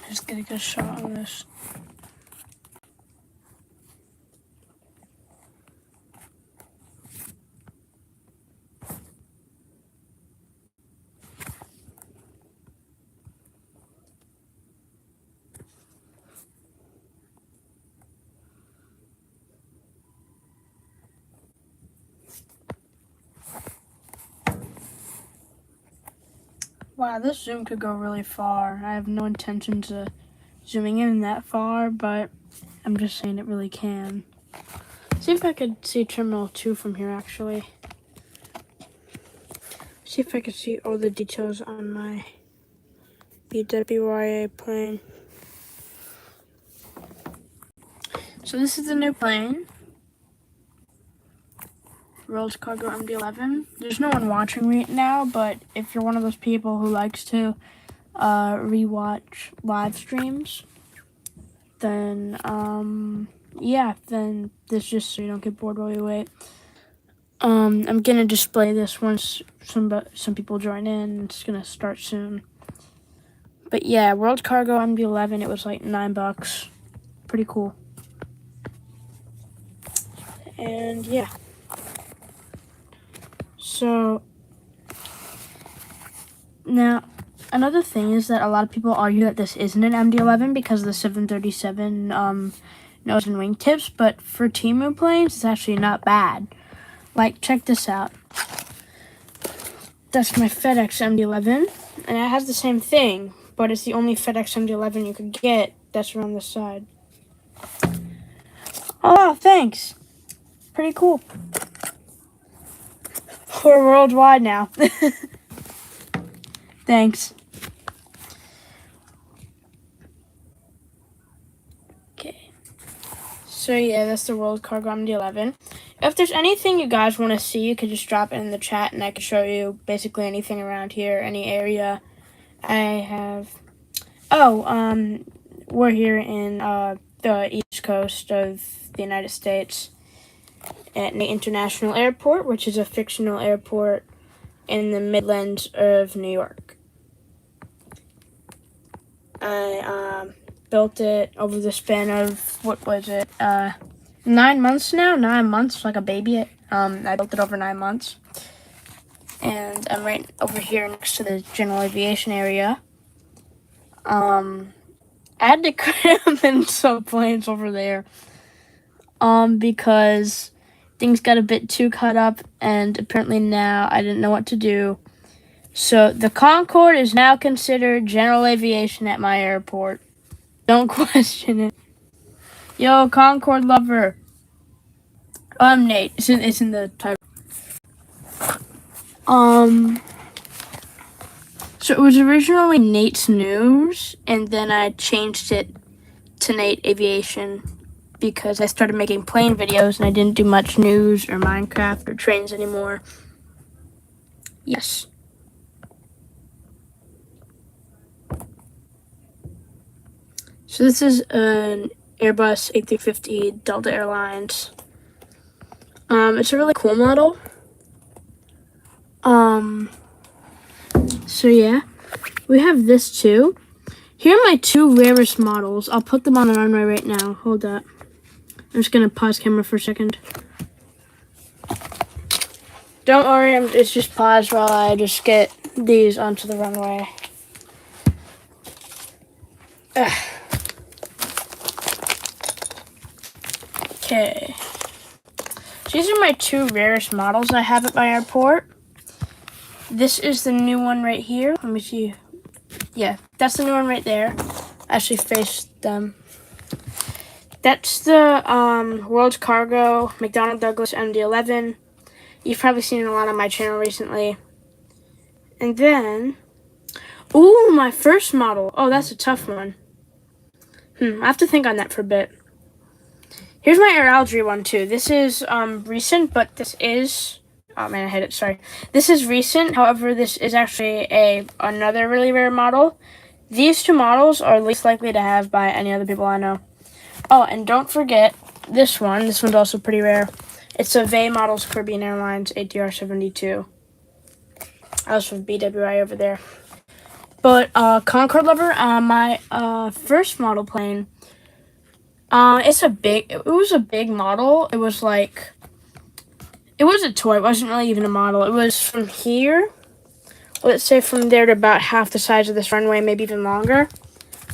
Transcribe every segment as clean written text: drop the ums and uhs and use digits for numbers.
Just get a good shot on this. Wow, this zoom could go really far. I have no intentions of zooming in that far, but I'm just saying it really can. See if I could see Terminal 2 from here, actually. See if I could see all the details on my BWIA plane. So this is the new plane. World Cargo MD-11. There's no one watching right now, but if you're one of those people who likes to rewatch live streams, then yeah, then this just so you don't get bored while you wait. I'm gonna display this once some people join in. It's gonna start soon. But yeah, World Cargo MD-11. It was like $9. Pretty cool. And yeah. So now another thing is that a lot of people argue that this isn't an MD-11 because of the 737 nose and wingtips, but for Temu planes, it's actually not bad. Like, check this out. That's my FedEx MD-11, and it has the same thing, but it's the only FedEx MD-11 you could get that's around this side. Oh, thanks. Pretty cool. We're worldwide now. Thanks. Okay. So yeah, that's the World Cargo MD-11. If there's anything you guys want to see, you could just drop it in the chat and I can show you basically anything around here, any area. I have... Oh, we're here in the East Coast of the United States at the International Airport, which is a fictional airport in the Midlands of New York. I built it over the span of, what was it, 9 months now? 9 months, like a baby. I built it over 9 months. And I'm right over here next to the general aviation area. I had to cram in some planes over there. Because things got a bit too cut up, and apparently now I didn't know what to do. So the Concorde is now considered general aviation at my airport. Don't question it. Yo, Concorde lover. Nate. It's in the title. So it was originally Nate's News, and then I changed it to Nate Aviation because I started making plane videos and I didn't do much news or Minecraft or trains anymore. Yes. So this is an Airbus A350 Delta Airlines. It's a really cool model. So yeah, we have this too. Here are my two rarest models. I'll put them on the runway right now. Hold up. I'm just gonna pause camera for a second. Don't worry, it's just paused while I just get these onto the runway. Okay. So these are my two rarest models I have at my airport. This is the new one right here. Let me see. Yeah, that's the new one right there. I actually faced them. That's the World Cargo McDonnell Douglas MD-11. You've probably seen it a lot on my channel recently. And then, ooh, my first model. Oh, that's a tough one. I have to think on that for a bit. Here's my Air Algeria one too. This is recent, but this is... Oh man, I hit it, sorry. This is recent, however, this is actually another really rare model. These two models are least likely to have by any other people I know. Oh, and don't forget this one. This one's also pretty rare. It's a VA Models Caribbean Airlines ATR 72. I was from BWI over there. But Concord Lover, my first model plane. It was a big model. It was like, it was a toy. It wasn't really even a model. It was from here. Let's say from there to about half the size of this runway, maybe even longer.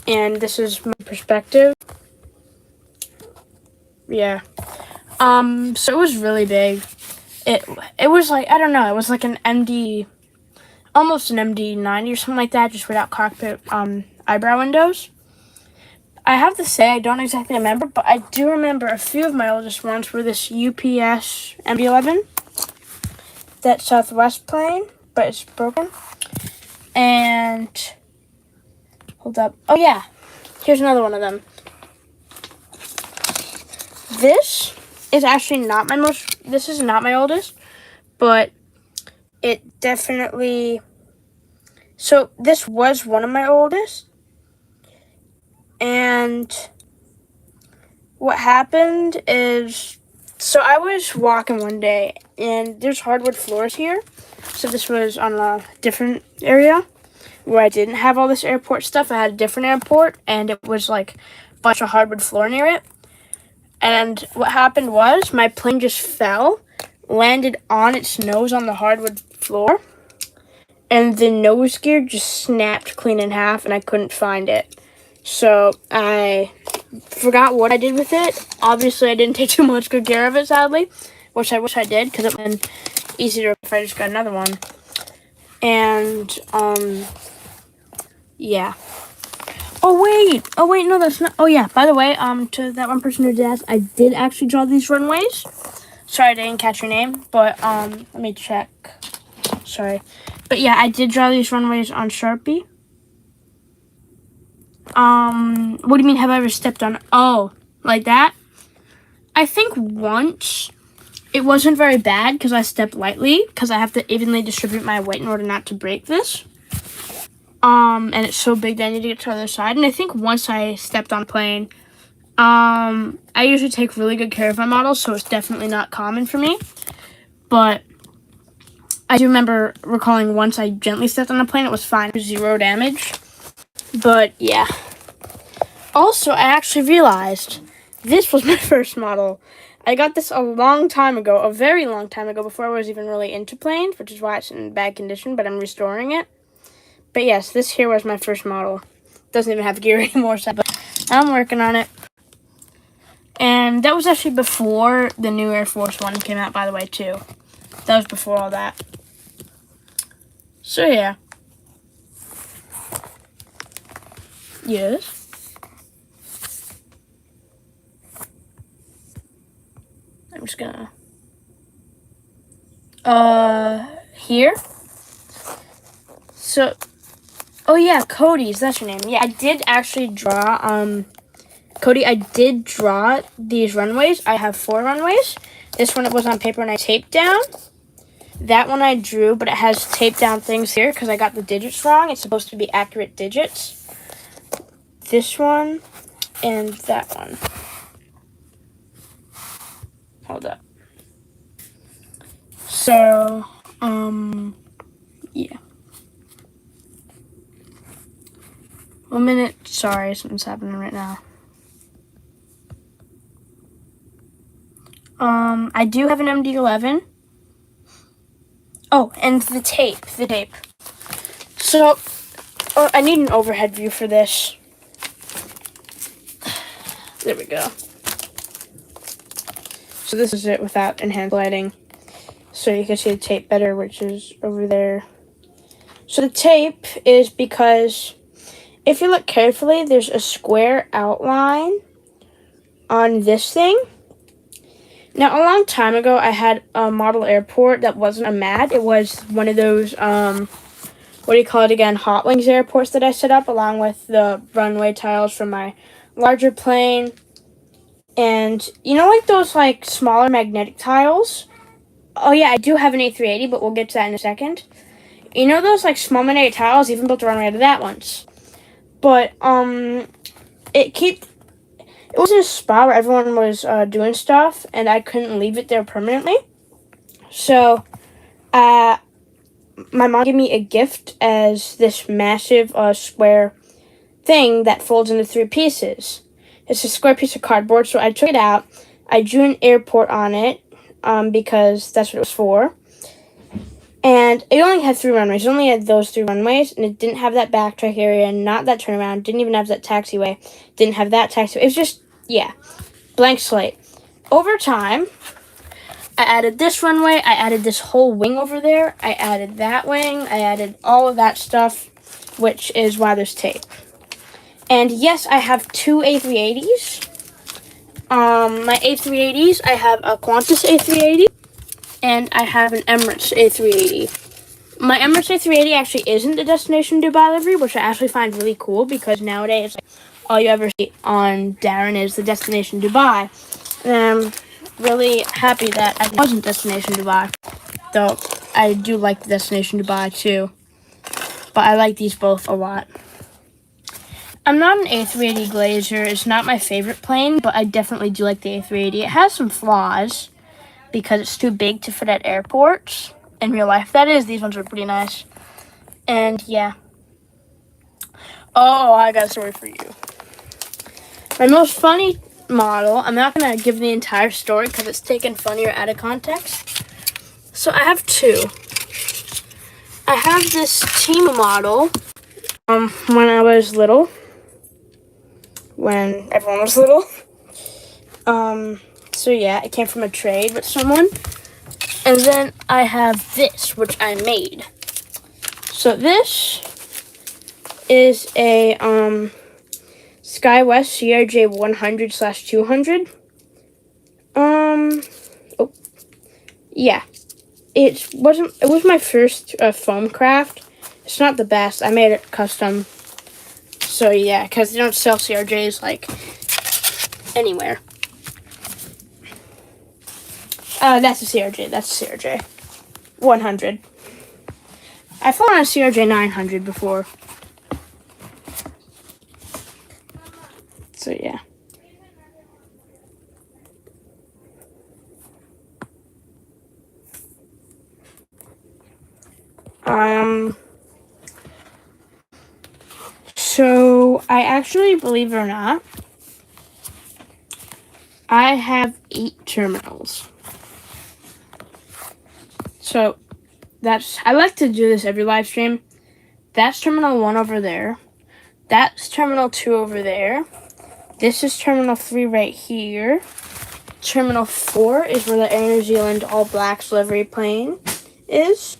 And this is my perspective. Yeah. So it was really big. It was like, I don't know, it was like an MD, almost an MD-90 or something like that, just without cockpit eyebrow windows. I have to say, I don't exactly remember, but I do remember a few of my oldest ones were this UPS MD-11, that Southwest plane, but it's broken. And, hold up. Oh yeah, here's another one of them. This is actually not this is not my oldest, but it definitely, so this was one of my oldest, and what happened is, so I was walking one day, and there's hardwood floors here, so this was on a different area, where I didn't have all this airport stuff. I had a different airport, and it was like a bunch of hardwood floor near it. And what happened was my plane just fell, landed on its nose on the hardwood floor, and the nose gear just snapped clean in half, and I couldn't find it. So I forgot what I did with it. Obviously, I didn't take too much good care of it, sadly, which I wish I did, because it would have been easier if I just got another one. And, yeah. Oh wait, no, that's not. Oh yeah, by the way, to that one person who did ask, I did actually draw these runways. Sorry, I didn't catch your name, but let me check. Sorry, but yeah, I did draw these runways on Sharpie. What do you mean? Have I ever stepped on? Oh, like that? I think once. It wasn't very bad because I stepped lightly because I have to evenly distribute my weight in order not to break this. And it's so big that I need to get to the other side. And I think once I stepped on plane, I usually take really good care of my models, so it's definitely not common for me. But I do remember recalling once I gently stepped on a plane, it was fine. It was 0 damage. But yeah. Also, I actually realized this was my first model. I got this a long time ago, a very long time ago, before I was even really into planes, which is why it's in bad condition, but I'm restoring it. But yes, this here was my first model. Doesn't even have gear anymore, so, but I'm working on it. And that was actually before the new Air Force One came out, by the way, too. That was before all that. So, yeah. Yes. I'm just gonna... Here? So... Oh yeah, Cody's, that's your name. Yeah, I did actually draw, Cody, I did draw these runways. I have 4 runways. This one, it was on paper and I taped down. That one I drew, but it has taped down things here because I got the digits wrong. It's supposed to be accurate digits. This one and that one. Hold up. So, yeah. 1 minute. Sorry, something's happening right now. I do have an MD-11. Oh, and the tape. So, I need an overhead view for this. There we go. So this is it without enhanced lighting. So you can see the tape better, which is over there. So the tape is because if you look carefully, there's a square outline on this thing. Now, a long time ago, I had a model airport that wasn't a MAD. It was one of those, what do you call it again, Hot Wings airports that I set up, along with the runway tiles from my larger plane. And, you know, like those, like, smaller magnetic tiles? Oh, yeah, I do have an A380, but we'll get to that in a second. You know those, like, small magnetic tiles? Even built a runway out of that once. But, it was in a spot where everyone was doing stuff, and I couldn't leave it there permanently. So, my my mom gave me a gift as this massive square thing that folds into 3 pieces. It's a square piece of cardboard, so I took it out. I drew an airport on it because that's what it was for. And it only had 3 runways. It only had those 3 runways, and it didn't have that backtrack area, not that turnaround, didn't even have that taxiway, didn't have that taxiway. It was just, yeah, blank slate. Over time, I added this runway, I added this whole wing over there, I added that wing, I added all of that stuff, which is why there's tape. And yes, I have 2 A380s. My A380s, I have a Qantas A380. And I have an Emirates A380. My Emirates A380 actually isn't a Destination Dubai livery, which I actually find really cool because nowadays all you ever see on Darren is the Destination Dubai. And I'm really happy that I wasn't Destination Dubai, though I do like the Destination Dubai too. But I like these both a lot. I'm not an A380 Glazer. It's not my favorite plane, but I definitely do like the A380. It has some flaws, because it's too big to fit at airports. In real life, that is. These ones are pretty nice. And, yeah. Oh, I got a story for you. My most funny model, I'm not going to give the entire story because it's taken funny or out of context. So, I have 2. I have this team model when I was little. When everyone was little. So yeah, it came from a trade with someone. And then I have this, which I made. So this is a SkyWest CRJ 100/200. Yeah. It was my first foam craft. It's not the best. I made it custom. So yeah, because they don't sell CRJs like anywhere. That's a CRJ. That's a CRJ 100. I've flown on a CRJ 900 before. So yeah. So I actually, believe it or not, I have 8 terminals. So I like to do this every live stream. That's terminal 1 over there. That's terminal 2 over there. This is terminal 3 right here. Terminal 4 is where the Air New Zealand All Blacks livery plane is.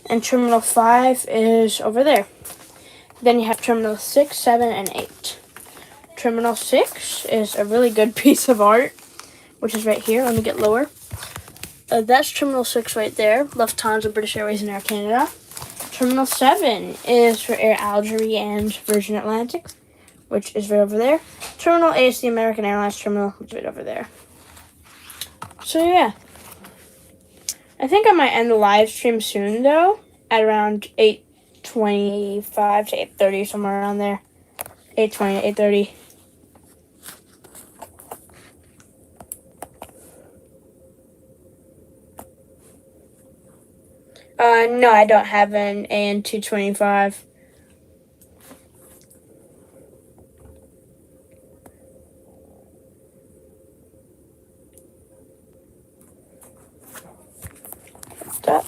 And terminal 5 is over there. Then you have terminal 6, 7, and 8. Terminal 6 is a really good piece of art, which is right here. Let me get lower. That's terminal 6 right there. Lufthansa, British Airways, and Air Canada. Terminal 7 is for Air Algeria and Virgin Atlantic, which is right over there. Terminal 8 is the American Airlines terminal, which is right over there. So yeah. I think I might end the live stream soon, though, at around 8:25 to 8:30, somewhere around there. 8:20 to 8:30. No, I don't have an AN225. That.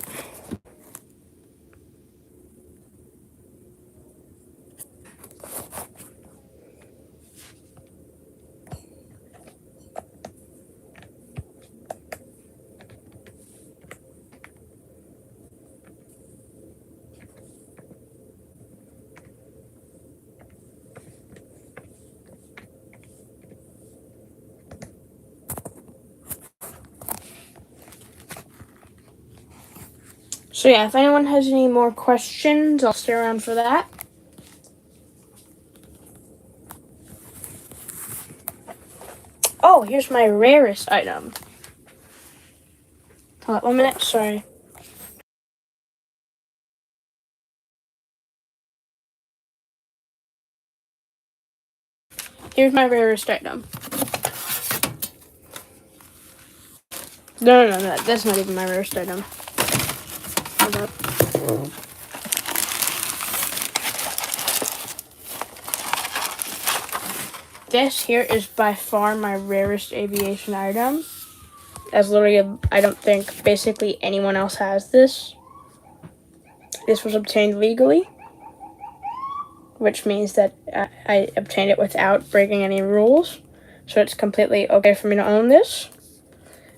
So yeah, if anyone has any more questions, I'll stay around for that. Oh, here's my rarest item. Hold on 1 minute, sorry. Here's my rarest item. No, that's not even my rarest item. Hold up. this here is by far my rarest aviation item. As literally, I don't think basically anyone else has this. This was obtained legally, which means that I obtained it without breaking any rules. So it's completely okay for me to own this.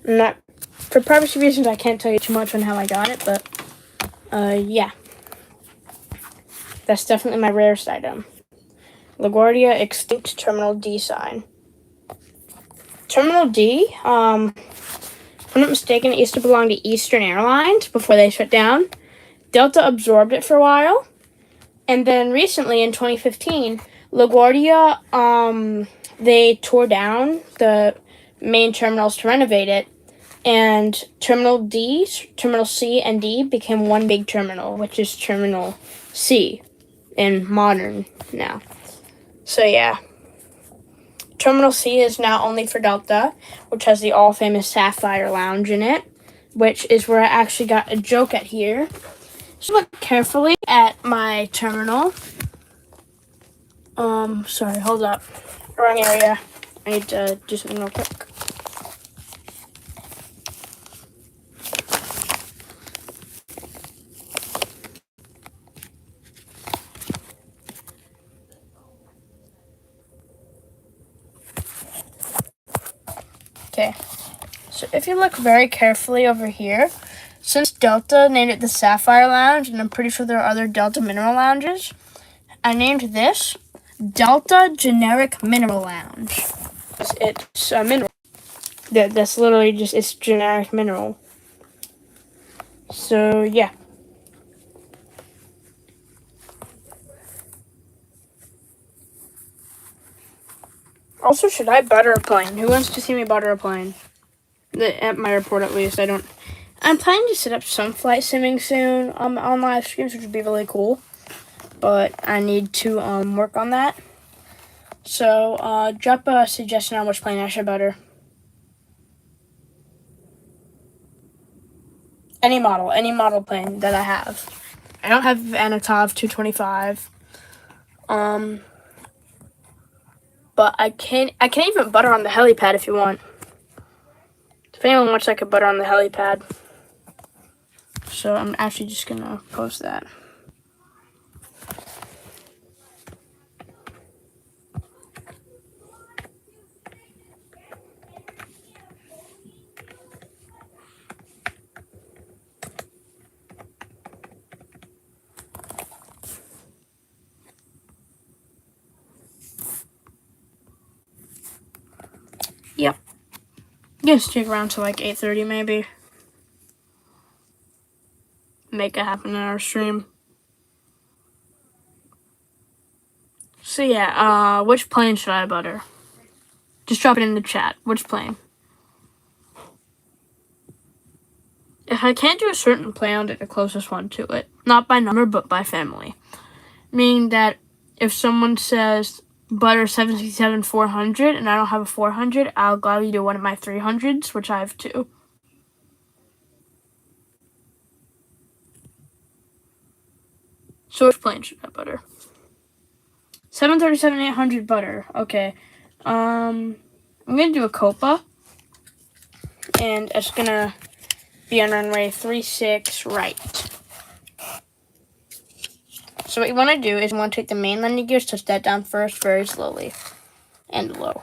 Not for privacy reasons, I can't tell you too much on how I got it, but yeah. That's definitely my rarest item. LaGuardia Extinct Terminal D sign. Terminal D, if I'm not mistaken, it used to belong to Eastern Airlines before they shut down. Delta absorbed it for a while. And then recently, in 2015, LaGuardia, they tore down the main terminals to renovate it. And Terminal D, Terminal C, and D became one big terminal, which is Terminal C in modern now. So yeah. Terminal C is now only for Delta, which has the all-famous Sapphire Lounge in it, which is where I actually got a joke at here. So look carefully at my terminal. Sorry, hold up. Wrong area. I need to do something real quick. Okay, so if you look very carefully over here, since Delta named it the Sapphire Lounge, and I'm pretty sure there are other Delta Mineral Lounges, I named this Delta Generic Mineral Lounge. It's a mineral. That's literally just, it's generic mineral. So, yeah. Also, should I butter a plane? Who wants to see me butter a plane? At my airport, at least. I'm planning to set up some flight simming soon on live streams, which would be really cool. But I need to work on that. So, drop a suggestion on which plane I should butter. Any model plane that I have. I don't have Anatov 225. But I can even butter on the helipad if you want. If anyone wants, I could butter on the helipad. So I'm actually just gonna post that. Yep. Gonna stick around to like 8:30 maybe. Make it happen in our stream. So yeah, which plane should I butter? Just drop it in the chat. Which plane? If I can't do a certain plane, I'll do the closest one to it. Not by number, but by family. Meaning that if someone says butter 767-400 and I don't have a 400, I'll gladly do one of my 300s, which I have two. So which plane should I butter? 737-800 butter. Okay. I'm gonna do a Copa. And it's gonna be on runway 36 right. So what you want to do is you want to take the main landing gears, touch that down first very slowly and low.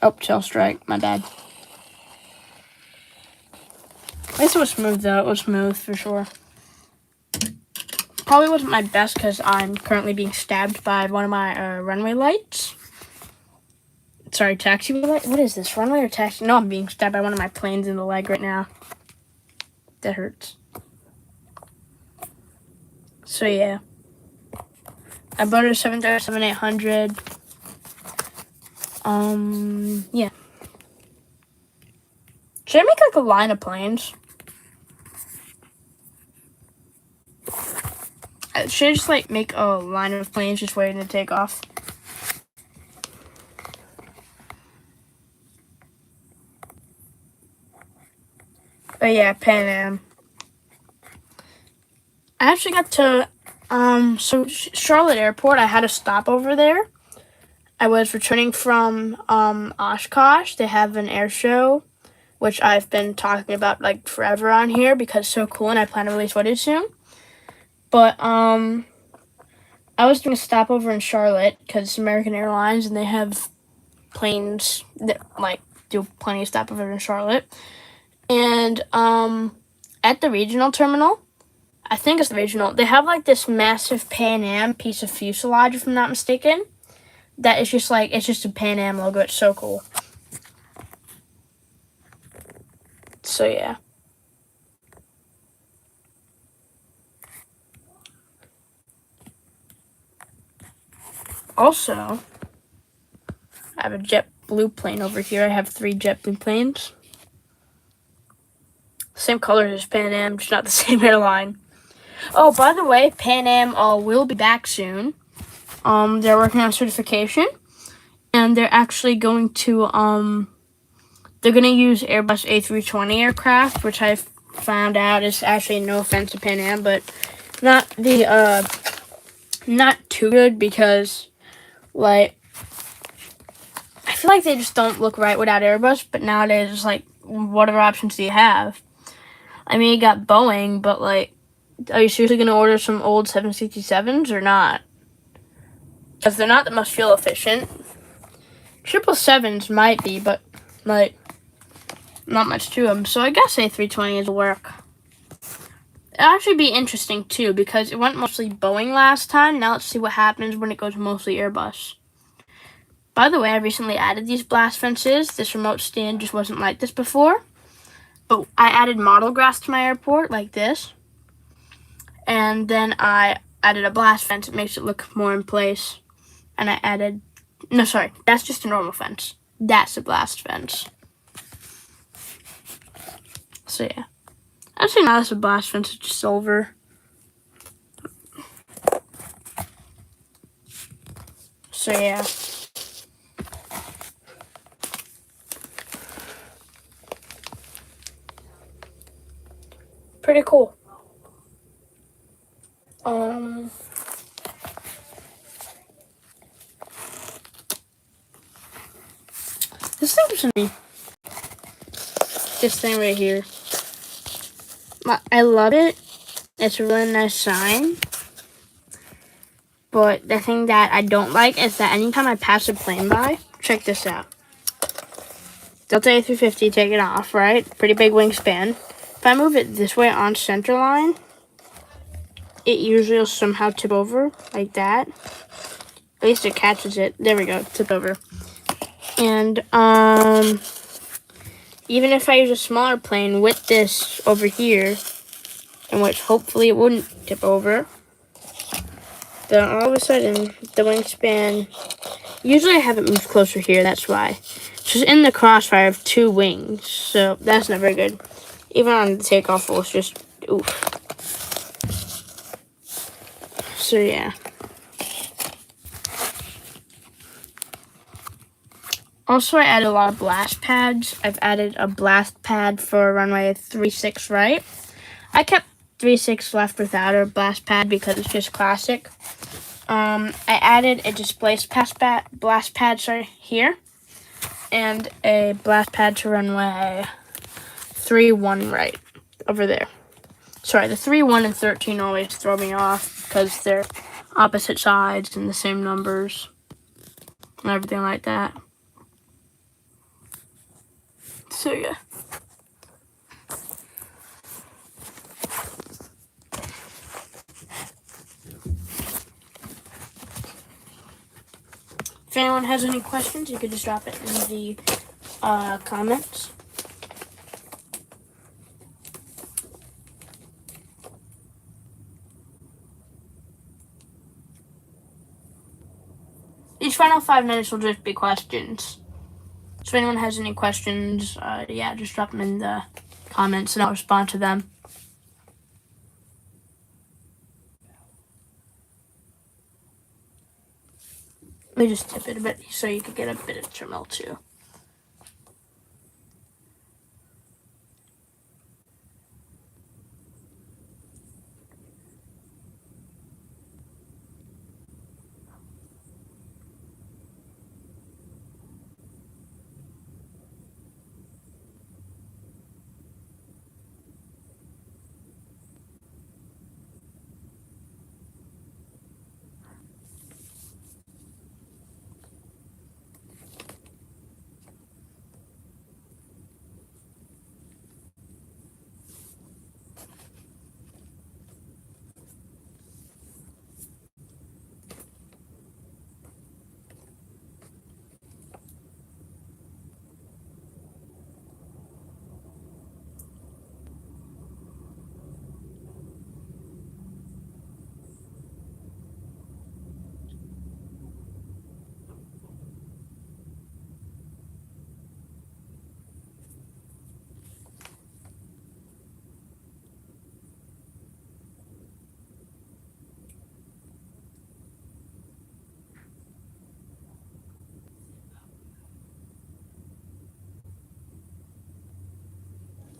Oh, tail strike, my bad. At least it was smooth though, it was smooth for sure. Probably wasn't my best because I'm currently being stabbed by one of my runway lights. Sorry, taxi light? What is this, runway or taxi? No, I'm being stabbed by one of my planes in the leg right now. That hurts. So yeah. I buttered 737-800. Yeah. Should I make like a line of planes? Should I just like make a line of planes just waiting to take off? But yeah, Pan Am. I actually got to So Charlotte Airport, I had a stopover there. I was returning from Oshkosh. They have an air show, which I've been talking about like forever on here because it's so cool, and I plan to release footage soon. But I was doing a stopover in Charlotte because it's American Airlines, and they have planes that like do plenty of stopover in Charlotte. And at the regional terminal, I think it's the regional, they have like this massive Pan Am piece of fuselage, if I'm not mistaken. That is just like, it's just a Pan Am logo. It's so cool. So yeah. Also, I have a JetBlue plane over here. I have 3 JetBlue planes. Same colors as Pan Am, just not the same airline. Oh, by the way, Pan Am will be back soon. They're working on certification, and they're actually going to they're gonna use Airbus A320 aircraft, which I found out is actually, no offense to Pan Am, but not too good, because like I feel like they just don't look right without Airbus. But nowadays it's like, what other options do you have? I mean, you got Boeing, but like, are you seriously gonna order some old 767s or not? Because they're not the most fuel efficient. 777s might be, but like, not much to them. So I guess A320s will work. It'll actually be interesting too, because it went mostly Boeing last time. Now let's see what happens when it goes mostly Airbus. By the way, I recently added these blast fences. This remote stand just wasn't like this before. But I added model grass to my airport like this. And then I added a blast fence. It makes it look more in place. And I added, no, sorry, that's just a normal fence. That's a blast fence. So yeah. Actually, now that's a blast fence. It's just silver. So yeah. Pretty cool. This thing is me. This thing right here. I love it. It's a really nice sign. But the thing that I don't like is that anytime I pass a plane by, check this out. Delta A350, take it off, right? Pretty big wingspan. If I move it this way on center line, it usually will somehow tip over like that. At least it catches it. There we go, tip over. And even if I use a smaller plane with this over here, in which hopefully it wouldn't tip over, then all of a sudden the wingspan, usually I have it moved closer here, that's why. Just in the crossfire of 2 wings, so that's not very good. Even on the takeoff roll, it's just oof. So yeah. Also, I added a lot of blast pads. I've added a blast pad for runway 36 right. I kept 36 left without a blast pad because it's just classic. I added a displaced blast pad here, and a blast pad to runway 31 right over there. Sorry, the 31 and 13 always throw me off because they're opposite sides and the same numbers and everything like that. So yeah. If anyone has any questions, you could just drop it in the comments. These final 5 minutes will just be questions. So if anyone has any questions, yeah, just drop them in the comments and I'll respond to them. Let me just tip it a bit so you can get a bit of terminal too.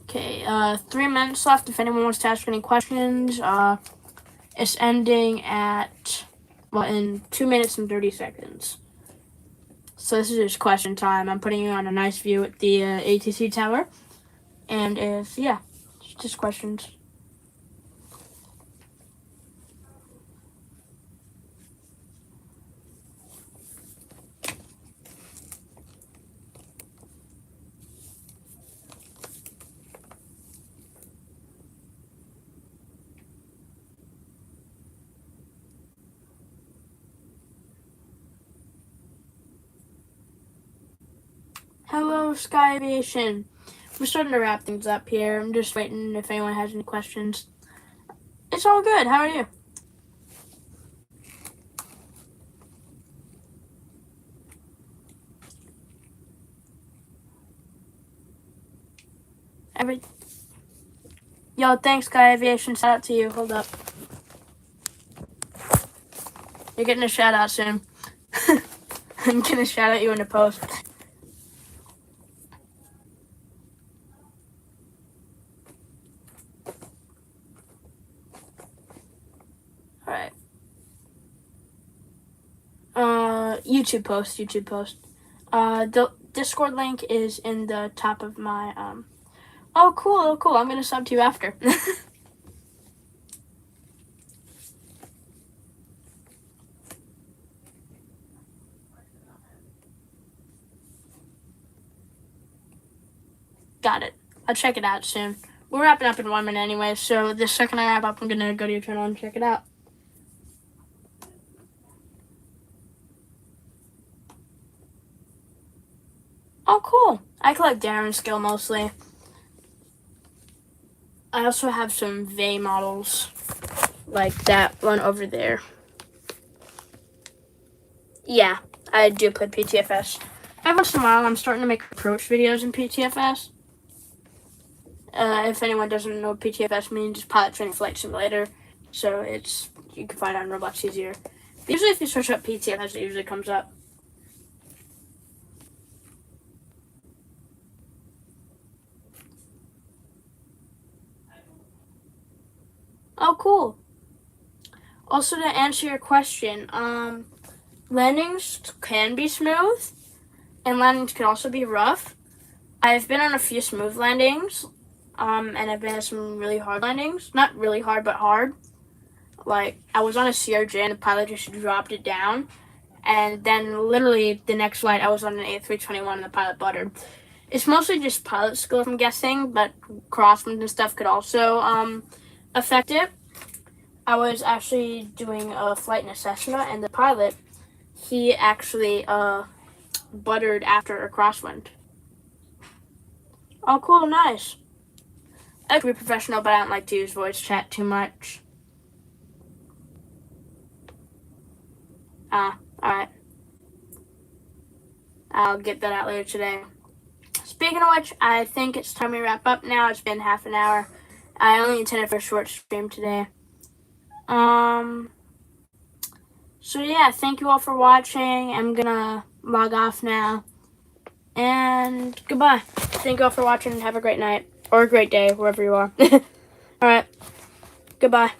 Okay, 3 minutes left if anyone wants to ask any questions. It's ending at, well, in 2 minutes and 30 seconds. So this is just question time. I'm putting you on a nice view at the ATC tower. And it's just questions. Hello, Sky Aviation. We're starting to wrap things up here. I'm just waiting if anyone has any questions. It's all good. How are you? Yo, thanks, Sky Aviation. Shout out to you. Hold up. You're getting a shout out soon. I'm gonna shout out you in the post. Alright. YouTube post. The Discord link is in the top of my, Oh, cool. I'm gonna sub to you after. Got it. I'll check it out soon. We're wrapping up in 1 minute anyway, so the second I wrap up, I'm gonna go to your channel and check it out. Oh, cool. I collect Darren skill mostly. I also have some Vey models, like that one over there. Yeah, I do play PTFS. Every once in a while, I'm starting to make approach videos in PTFS. If anyone doesn't know what PTFS means, it's Pilot Training Flight Simulator. So you can find it on Roblox easier. But usually if you search up PTFS, it usually comes up. Oh, cool. Also, to answer your question, landings can be smooth, and landings can also be rough. I've been on a few smooth landings, and I've been on some really hard landings. Not really hard, but hard. Like, I was on a CRJ, and the pilot just dropped it down, and then literally the next flight, I was on an A321, and the pilot buttered. It's mostly just pilot skill, I'm guessing, but crosswinds and stuff could also affect it. I was actually doing a flight in a Cessna, and the pilot, he actually buttered after a crosswind. Oh, cool, nice. I could be professional, but I don't like to use voice chat too much. Alright. I'll get that out later today. Speaking of which, I think it's time we wrap up now. It's been half an hour. I only intended for a short stream today. So yeah, thank you all for watching. I'm gonna log off now. And goodbye. Thank you all for watching and have a great night. Or a great day, wherever you are. Alright. Goodbye.